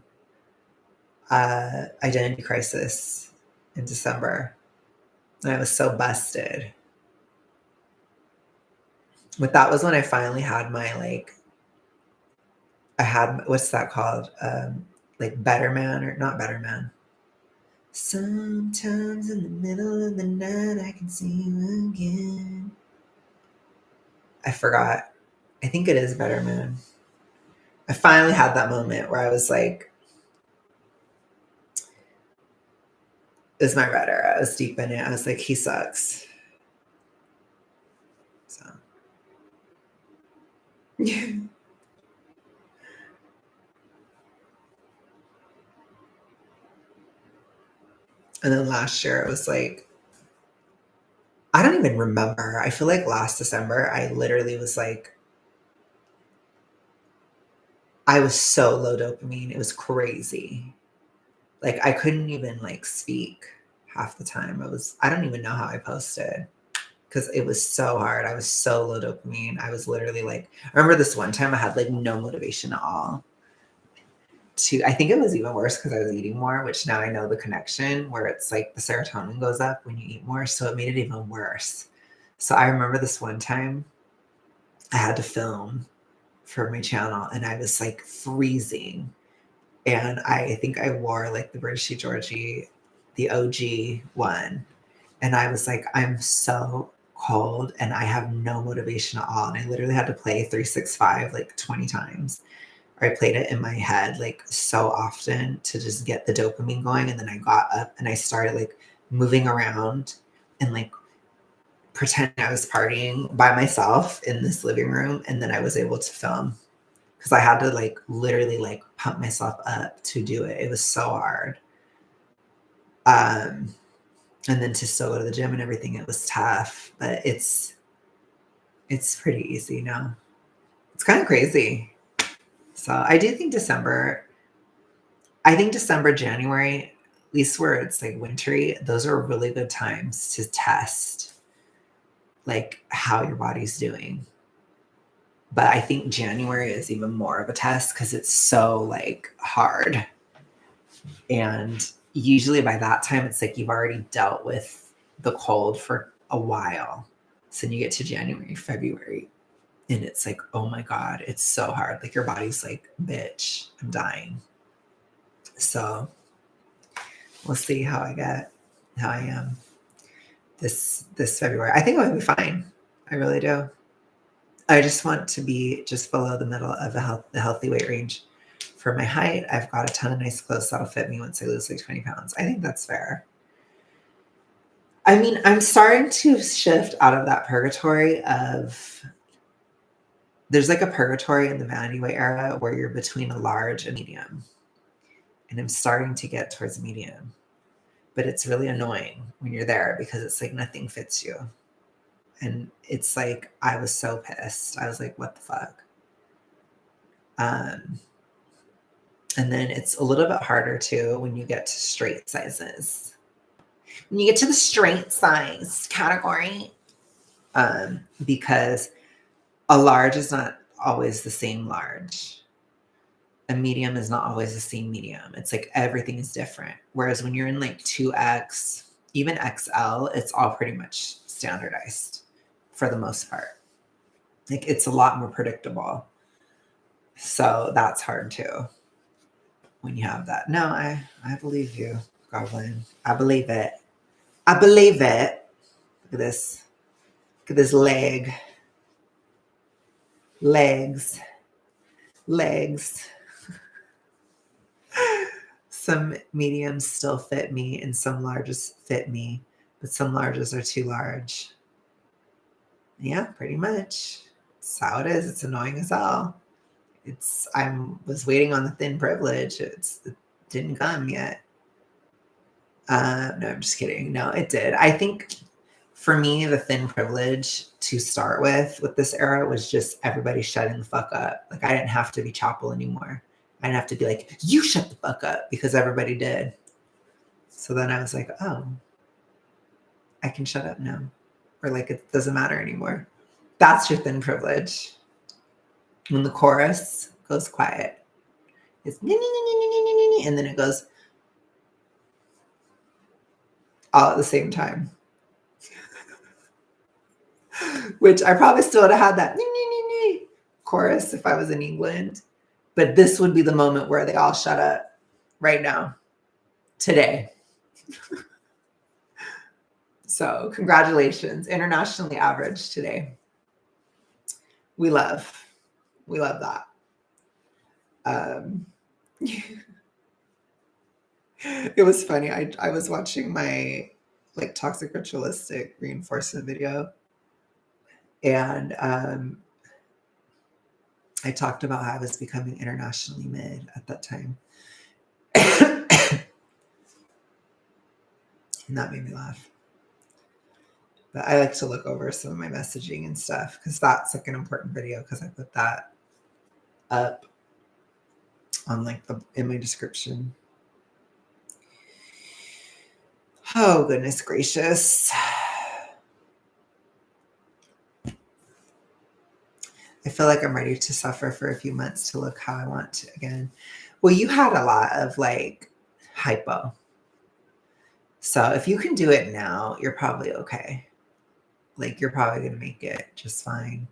identity crisis in December. And I was so busted. But that was when I finally had my like, I had, what's that called? Like Better Man or not Better Man. Sometimes in the middle of the night, I can see you again. I forgot. I think it is Better Man. I finally had that moment where I was like, it was my red era. I was deep in it. I was like, he sucks. So, and then last year, it was like, I don't even remember. I feel like last December, I literally was like, I was so low dopamine. It was crazy. Like I couldn't even like speak half the time. I don't even know how I posted because it was so hard. I was so low dopamine. I was literally like, I remember this one time I had like no motivation at all. to, I think it was even worse because I was eating more, which now I know the connection where it's like the serotonin goes up when you eat more. So it made it even worse. So I remember this one time I had to film for my channel and I was like freezing. And I think I wore like the British Georgie, the OG one. And I was like, I'm so cold and I have no motivation at all. And I literally had to play 365 like 20 times. Or I played it in my head like so often to just get the dopamine going. And then I got up and I started like moving around and like pretend I was partying by myself in this living room. And then I was able to film because I had to like literally like pump myself up to do it. It was so hard. And then to still go to the gym and everything, it was tough, but it's pretty easy now. It's kind of crazy. So I do think December, January, at least where it's like wintry, those are really good times to test like how your body's doing. But I think January is even more of a test because it's so like hard. And usually by that time, it's like you've already dealt with the cold for a while. So then you get to January, February, and it's like, oh my God, it's so hard. Like your body's like, bitch, I'm dying. So we'll see how I am this February. I think I'll be fine. I really do. I just want to be just below the middle of the healthy weight range. For my height, I've got a ton of nice clothes that'll fit me once I lose like 20 pounds. I think that's fair. I mean, I'm starting to shift out of that purgatory of, there's like a purgatory in the vanity weight era where you're between a large and medium. And I'm starting to get towards medium. But it's really annoying when you're there because it's like nothing fits you. And it's like, I was so pissed. I was like, what the fuck? And then it's a little bit harder too when you get to straight sizes. When you get to the straight size category, because a large is not always the same large. A medium is not always the same medium. It's like everything is different. Whereas when you're in like 2X, even XL, it's all pretty much standardized for the most part. Like it's a lot more predictable. So that's hard too when you have that. No, I believe you, Goblin. I believe it. I believe it. Look at this. Look at this leg. Legs. Some mediums still fit me and some larges fit me, but some larges are too large. Yeah, pretty much. That's how it is. It's annoying as hell. I was waiting on the thin privilege. It didn't come yet. No, I'm just kidding. No, it did. I think for me, the thin privilege to start with this era was just everybody shutting the fuck up. Like I didn't have to be Chapel anymore. I didn't have to be like, you shut the fuck up because everybody did. So then I was like, oh, I can shut up now. Or like it doesn't matter anymore. That's your thin privilege. When the chorus goes quiet, it's and then it goes all at the same time. Which I probably still would have had that chorus if I was in England. But this would be the moment where they all shut up right now, today. So congratulations, internationally average today. We love that. It was funny. I was watching my like toxic ritualistic reinforcement video, and I talked about how I was becoming internationally mid at that time. And that made me laugh. But I like to look over some of my messaging and stuff because that's like an important video because I put that up on like in my description. Oh, goodness gracious. I feel like I'm ready to suffer for a few months to look how I want to again. Well, you had a lot of like hypo. So if you can do it now, you're probably okay. Like you're probably going to make it just fine.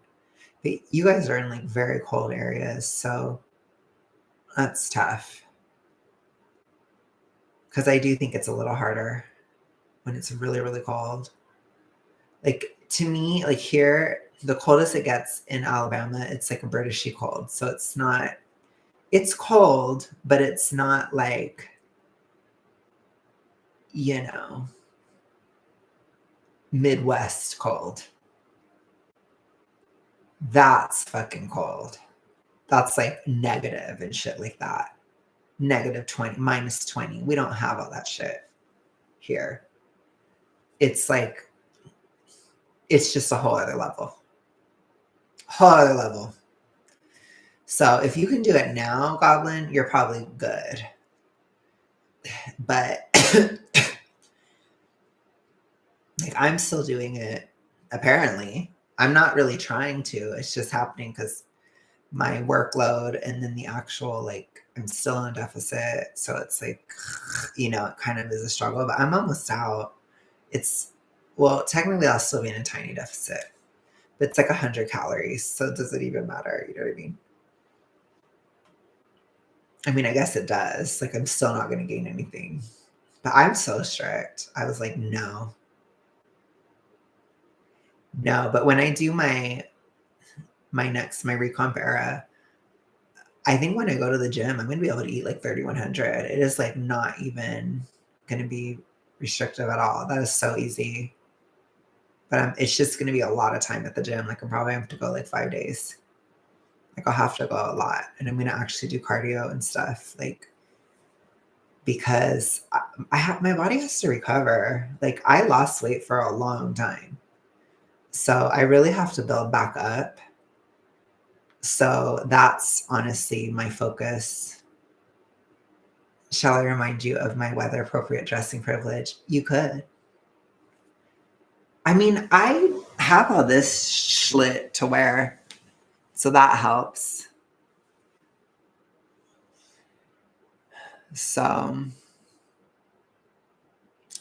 But you guys are in like very cold areas, so that's tough. Because I do think it's a little harder when it's really, really cold. Like to me, like here, the coldest it gets in Alabama, it's like a Britishy cold. So it's cold, but it's not like, you know, Midwest cold. That's fucking cold. That's like negative and shit like that. Negative 20, minus 20. We don't have all that shit here. It's like, it's just a whole other level. Whole other level. So if you can do it now, Goblin, you're probably good. But like I'm still doing it, apparently. I'm not really trying to. It's just happening because my workload and then the actual like I'm still in a deficit. So it's like, you know, it kind of is a struggle, but I'm almost out. Well, technically I'll still be in a tiny deficit. But it's like 100 calories. So does it even matter? You know what I mean? I mean, I guess it does. Like I'm still not gonna gain anything. But I'm so strict. I was like, no. No, but when I do my recomp era, I think when I go to the gym, I'm gonna be able to eat like 3,100. It is like not even gonna be restrictive at all. That is so easy. But it's just gonna be a lot of time at the gym. Like I'm probably have to go like 5 days. Like I'll have to go a lot, and I'm gonna actually do cardio and stuff. Like because I have my body has to recover. Like I lost weight for a long time, so I really have to build back up. So that's honestly my focus. Shall I remind you of my weather appropriate dressing privilege? You could. I mean, I have all this schlit to wear, so that helps. So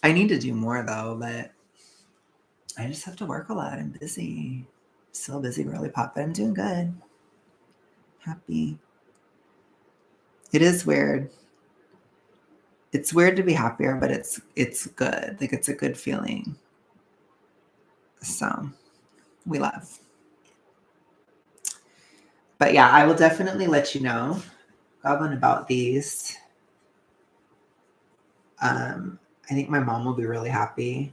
I need to do more though, but I just have to work a lot. I'm busy. Still busy, really pop, but I'm doing good. Happy. It is weird. It's weird to be happier, but it's good. Like it's a good feeling. So we love. But yeah, I will definitely let you know, Goblin, about these. I think my mom will be really happy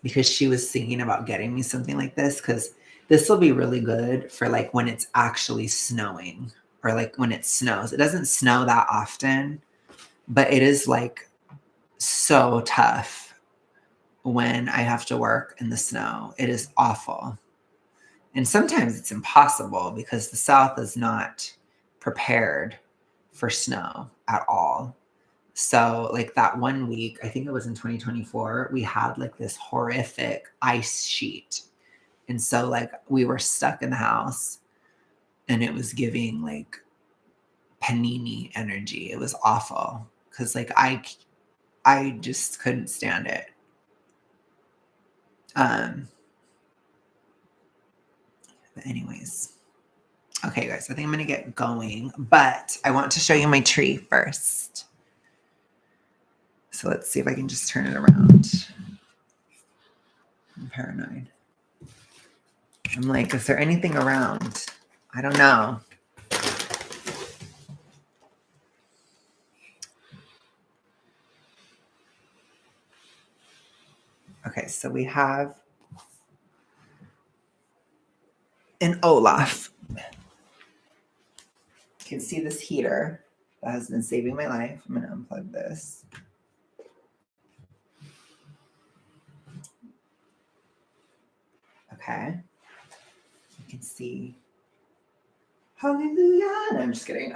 because she was thinking about getting me something like this because this will be really good for like when it's actually snowing or like when it snows. It doesn't snow that often, but it is like so tough when I have to work in the snow. It is awful. And sometimes it's impossible because the South is not prepared for snow at all. So, like that one week, I think it was in 2024, we had like this horrific ice sheet. And so, like, we were stuck in the house and it was giving like panini energy. It was awful because, like, I just couldn't stand it. But anyways, okay, guys, I think I'm gonna get going, but I want to show you my tree first. So let's see if I can just turn it around. I'm paranoid. I'm like, is there anything around? I don't know. Okay, so we have an Olaf. You can see this heater that has been saving my life. I'm going to unplug this. Okay. You can see. Hallelujah. No, I'm just kidding.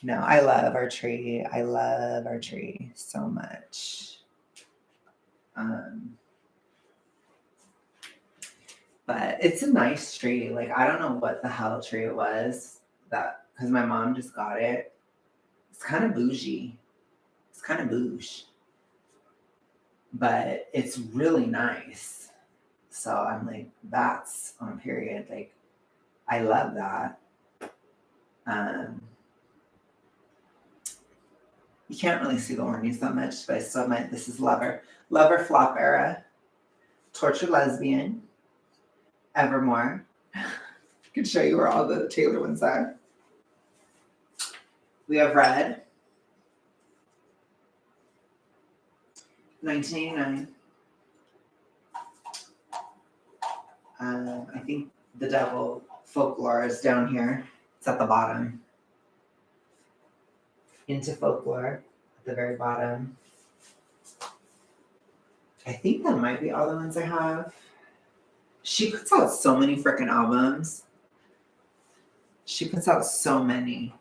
No, I love our tree. I love our tree so much. But it's a nice tree. Like, I don't know what the hell tree it was that, because my mom just got it. It's kind of bougie. It's kind of bouge, but it's really nice. So I'm like, that's on period. Like, I love that. Um, you can't really see the oranges that much, but I still might. This is Lover Flop Era, Tortured Lesbian, Evermore. I can show you where all the Taylor ones are. We have Red, 1989. I think The Devil Folklore is down here. It's at the bottom. Into Folklore at the very bottom. I think that might be all the ones I have. She puts out so many freaking albums. She puts out so many.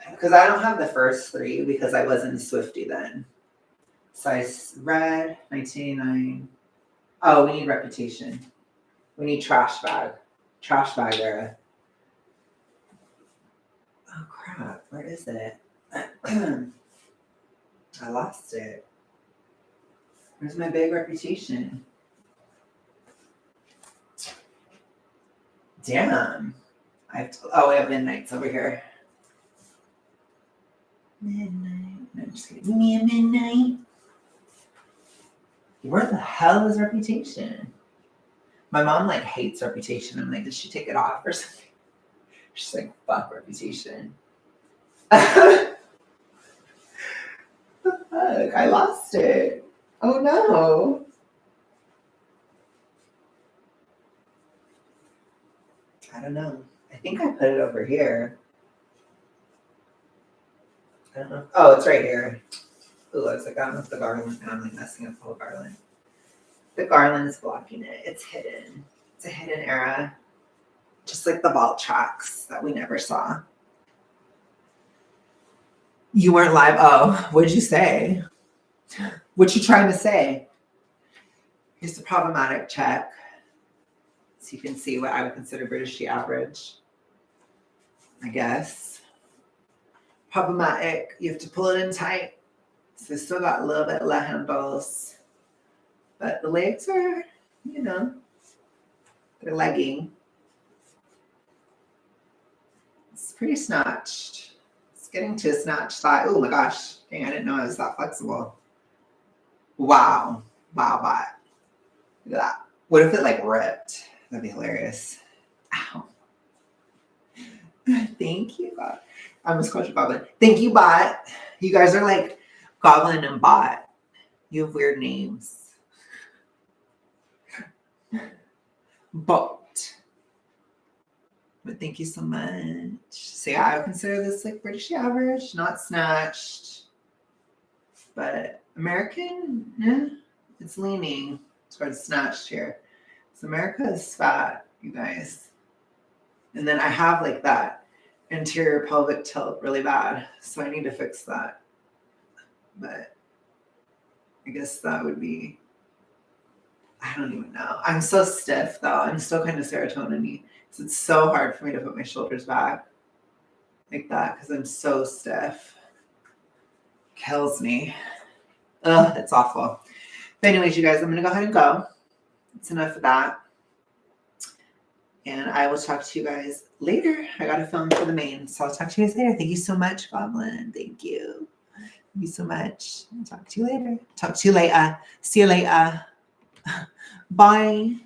Because I don't have the first three because I wasn't a Swiftie then. So I read 1989. Oh, we need Reputation. We need Trash Bag. Trash Bag Era. Oh crap, where is it? I lost it. Where's my big Reputation? Damn. We have Midnight's over here. Midnight. No, I'm just kidding. Give me a midnight. Where the hell is Reputation? My mom like hates Reputation. I'm like, did she take it off or something? She's like, fuck Reputation. The fuck? I lost it. Oh no. I don't know. I think I put it over here. I don't know. Oh, it's right here. Ooh, I was like, I don't know if the garland, and I'm like messing up the whole garland. The garland is blocking it. It's hidden. It's a hidden era. Just like the vault tracks that we never saw. You weren't live. Oh, what'd you say? What you trying to say? Here's the problematic check. So you can see what I would consider British average. I guess. Problematic. You have to pull it in tight. So it's still got a little bit of left handles. But the legs are, they're legging. It's pretty snatched. It's getting to a snatched thigh. Oh my gosh. Dang, I didn't know it was that flexible. Wow. Wow, bot. Look at that. What if it like ripped? That'd be hilarious. Ow. Thank you, God. I almost called you Goblin. Thank you, Bot. You guys are like Goblin and Bot. You have weird names. But thank you so much. So yeah, I would consider this like British average, not snatched. But American, it's leaning towards snatched here. So America is fat, you guys. And then I have like that anterior pelvic tilt really bad. So I need to fix that. But I guess that would be, I don't even know. I'm so stiff though. I'm still kind of serotonin-y. So it's so hard for me to put my shoulders back like that because I'm so stiff. Kills me. Ugh, it's awful. But anyways, you guys, I'm going to go ahead and go. It's enough of that. And I will talk to you guys later. I got to film for the main. So I'll talk to you guys later. Thank you so much, Goblin. Thank you. Thank you so much. I'll talk to you later. Talk to you later. See you later. Bye.